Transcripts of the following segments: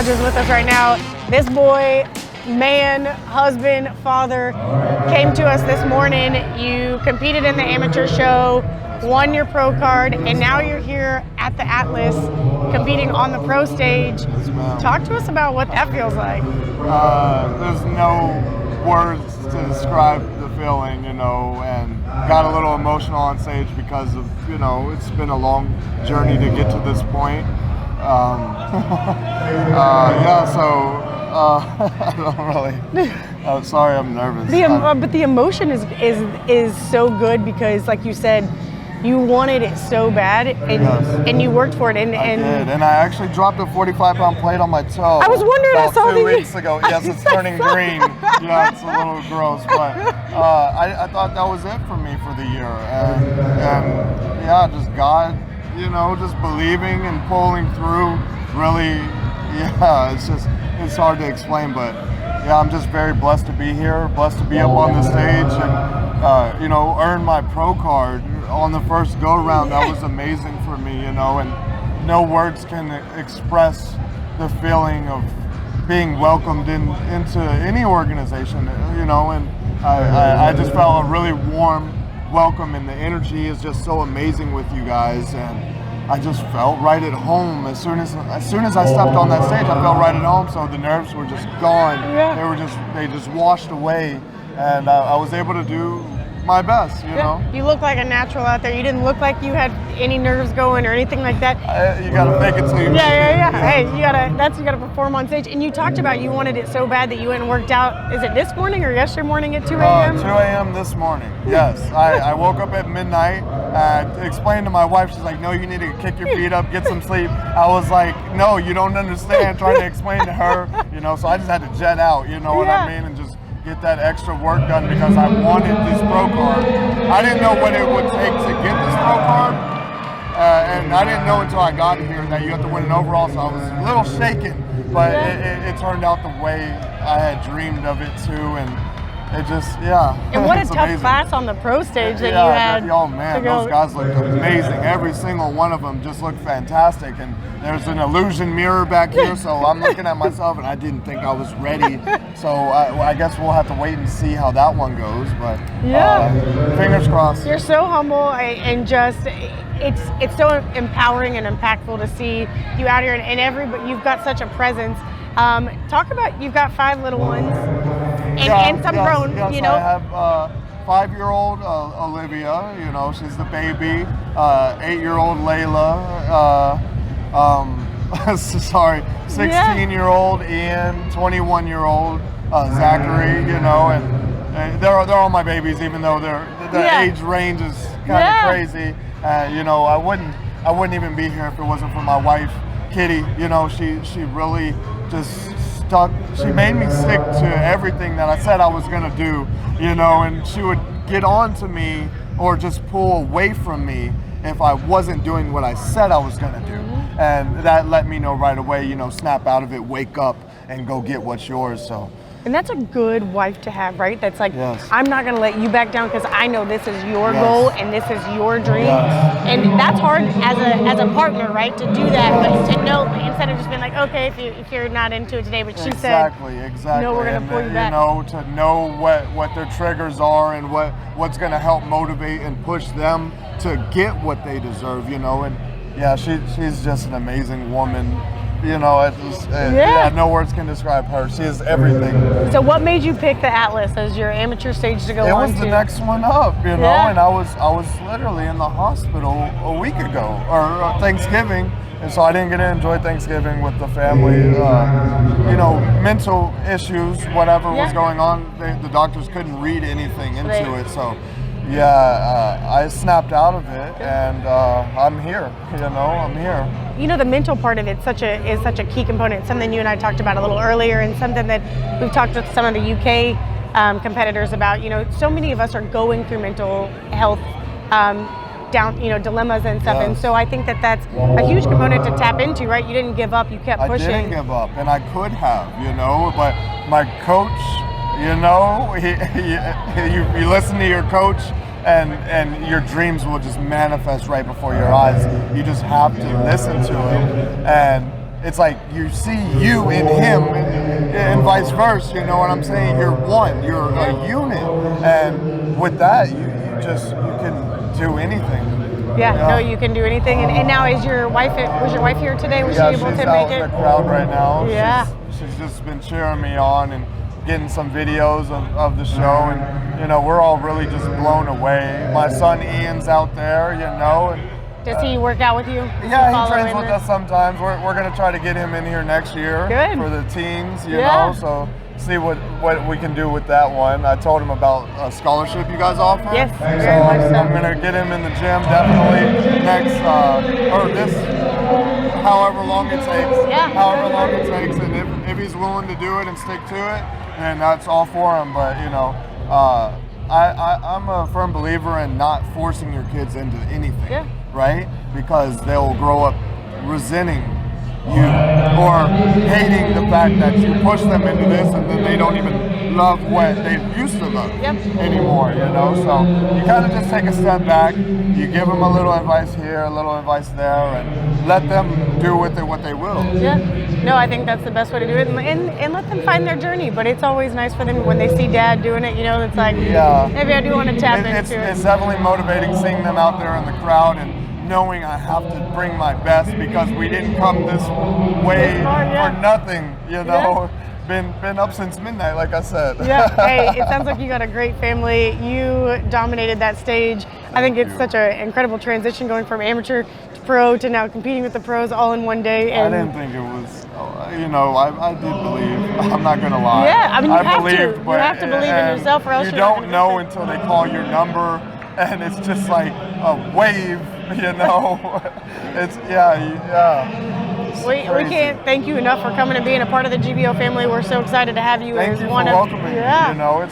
Hodges with us right now. This boy, man, husband, father, came to us this morning. You competed in the amateur show, won your pro card, and now you're here at the Atlas competing on the pro stage. Talk to us about what that feels like. There's no words to describe the feeling, and got a little emotional on stage because of, it's been a long journey to get to this point. I don't really. Sorry, I'm nervous. But the emotion is so good because, like you said, you wanted it so bad, and you worked for it. And I did, and I actually dropped a 45-pound plate on my toe. I was wondering. I saw 2 weeks ago. Yes, it's turning green. Yeah, it's a little gross, but I thought that was it for me for the year, and just God, just believing and pulling through. Really, it's hard to explain, but I'm just very blessed to be here, blessed to be up on the stage, and earn my pro card on the first go around. That was amazing for me, and no words can express the feeling of being welcomed into any organization, and I just felt a really warm welcome, and the energy is just so amazing with you guys, and I just felt right at home. As soon as I stepped on that stage, I felt right at home, so the nerves were just gone. Yeah. They just washed away, and I was able to do my best, you know. You look like a natural out there. You didn't look like you had any nerves going or anything like that. You gotta fake it till you make it. Yeah. Hey, you gotta perform on stage. And you talked about you wanted it so bad that you went and worked out. Is it this morning or yesterday morning at 2 a.m.? 2 a.m. this morning. Yes, I woke up at midnight. Explained to my wife. She's like, "No, you need to kick your feet up, get some sleep." I was like, "No, you don't understand." Trying to explain to her, so I just had to jet out. You know what I mean, and just get that extra work done because I wanted this pro card. I didn't know what it would take to get this pro card, and I didn't know until I got here that you have to win an overall, so I was a little shaken, but it turned out the way I had dreamed of it too, and it just, And what a tough amazing. class on the pro stage that you had. Oh man, those guys looked amazing. Every single one of them just looked fantastic. And there's an illusion mirror back here, so I'm looking at myself and I didn't think I was ready. So I guess we'll have to wait and see how that one goes. But fingers crossed. You're so humble and just, it's so empowering and impactful to see you out here, and you've got such a presence. Talk about, you've got 5 little ones. And some grown, I have 5-year-old Olivia, she's the baby. 8-year-old Layla. 16-year-old Ian. 21-yeard-old Zachary. And they're all my babies, even though their age range is kind of crazy. I wouldn't even be here if it wasn't for my wife, Kitty. She really just stuck. She made me stick to everything that I said I was gonna do, and she would get on to me or just pull away from me if I wasn't doing what I said I was gonna do. And that let me know right away, snap out of it, wake up, and go get what's yours. And that's a good wife to have, right? That's like, I'm not going to let you back down because I know this is your goal and this is your dream. And that's hard as a partner, right? To do that, but to know, instead of just being like, okay, if you're not into it today, but she said, no, we're going to pull you back. To know what their triggers are and what's going to help motivate and push them to get what they deserve, And she's just an amazing woman. No words can describe her. She is everything. So what made you pick the Atlas as your amateur stage to go on to? It was the next one up, and I was literally in the hospital a week ago, or Thanksgiving, and so I didn't get to enjoy Thanksgiving with the family. Mental issues, whatever was going on, the doctors couldn't read anything into it, so I snapped out of it, and I'm here. I'm here. The mental part of it is such a key component. Something you and I talked about a little earlier, and something that we've talked with some of the UK competitors about. So many of us are going through mental health dilemmas and stuff, and so I think that's a huge component to tap into, right? You didn't give up, you kept pushing. I didn't give up, and I could have, but my coach, you listen to your coach, and your dreams will just manifest right before your eyes. You just have to listen to him, and it's like you see you in him, and vice versa. You know what I'm saying? You're one. You're a unit, and with that, you can do anything. Yeah, no, you can do anything. And now was your wife here today? Was she able to she's make out it? in the crowd right now. Yeah. She's just been cheering me on and getting some videos of the show, and you know, we're all really just blown away. My son Ian's out there, you know. And, does he work out with you? Yeah, he trains with us sometimes. We're going to try to get him in here next year. Good. For the teens, you know, so see what we can do with that one. I told him about a scholarship you guys offer. Yes, so very much so. I'm going to get him in the gym definitely next, or this, however long it takes. Yeah. However long it takes, and if he's willing to do it and stick to it, then that's all for him. But, you know, I'm a firm believer in not forcing your kids into anything, right? Because they'll grow up resenting you or hating the fact that you push them into this, and then they don't even love what they used to love anymore, you know? So you kind of just take a step back, you give them a little advice here, a little advice there, and let them do with it what they will. Yeah. No, I think that's the best way to do it, and let them find their journey. But it's always nice for them when they see Dad doing it, you know, it's like, maybe I do want to tap into it. It's definitely motivating seeing them out there in the crowd and knowing I have to bring my best, because we didn't come this way for nothing, you know. Been up since midnight, like I said. Yeah. Hey, it sounds like you got a great family. You dominated that stage. I think it's such an incredible transition going from amateur to pro to now competing with the pros all in one day. And I didn't think it was, you know, I did believe. I'm not going to lie. Yeah, I mean, you have believed, to. But, you have to believe in yourself, or else you you're not don't gonna know get until they call your number, and it's just like a wave, you know. It's We can't thank you enough for coming and being a part of the GBO family. We're so excited to have you Thank as you one for of. welcoming me. You know,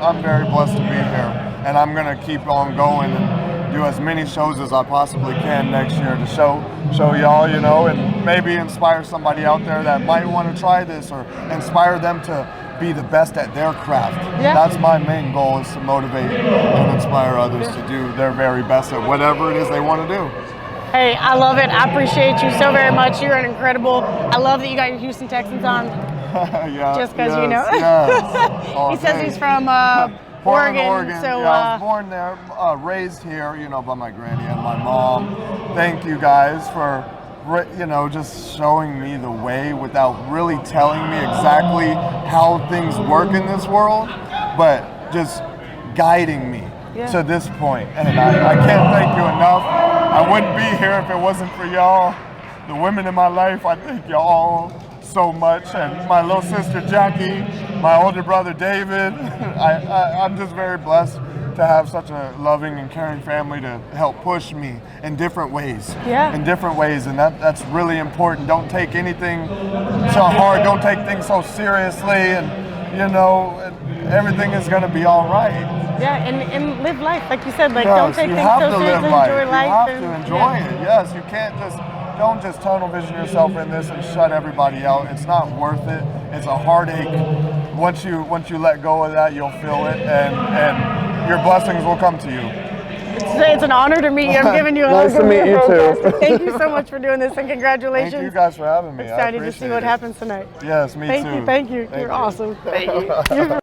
I'm very blessed to be here, and I'm gonna keep on going and do as many shows as I possibly can next year to show y'all, you know, and maybe inspire somebody out there that might want to try this, or inspire them to be the best at their craft. That's my main goal, is to motivate and inspire others to do their very best at whatever it is they want to do. Hey, I love it. I appreciate you so very much. You're an incredible. I love that you got your Houston Texans on. Just because, you know. He says he's from Oregon. So I was born there, raised here, you know, by my granny and my mom. Thank you guys for, you know, just showing me the way without really telling me exactly how things work in this world, but just guiding me to this point. And I can't thank you enough. I wouldn't be here if it wasn't for y'all. The women in my life, I thank y'all so much. And my little sister Jackie, my older brother David. I'm just very blessed to have such a loving and caring family to help push me in different ways. In different ways, and that's really important. Don't take anything so hard. Don't take things so seriously, and you know, everything is gonna be all right. Yeah, and live life, like you said. Like, don't take things so seriously. Enjoy life. You have to enjoy it. Yes, you can't don't just tunnel vision yourself in this and shut everybody out. It's not worth it. It's a heartache. Once you let go of that, you'll feel it, and your blessings will come to you. It's an honor to meet you. I'm giving you a hug. Nice to meet you too. Thank you so much for doing this, and congratulations. Thank you guys for having me. Excited to see what happens tonight. Yes, me too. Thank you. You're awesome. Thank you.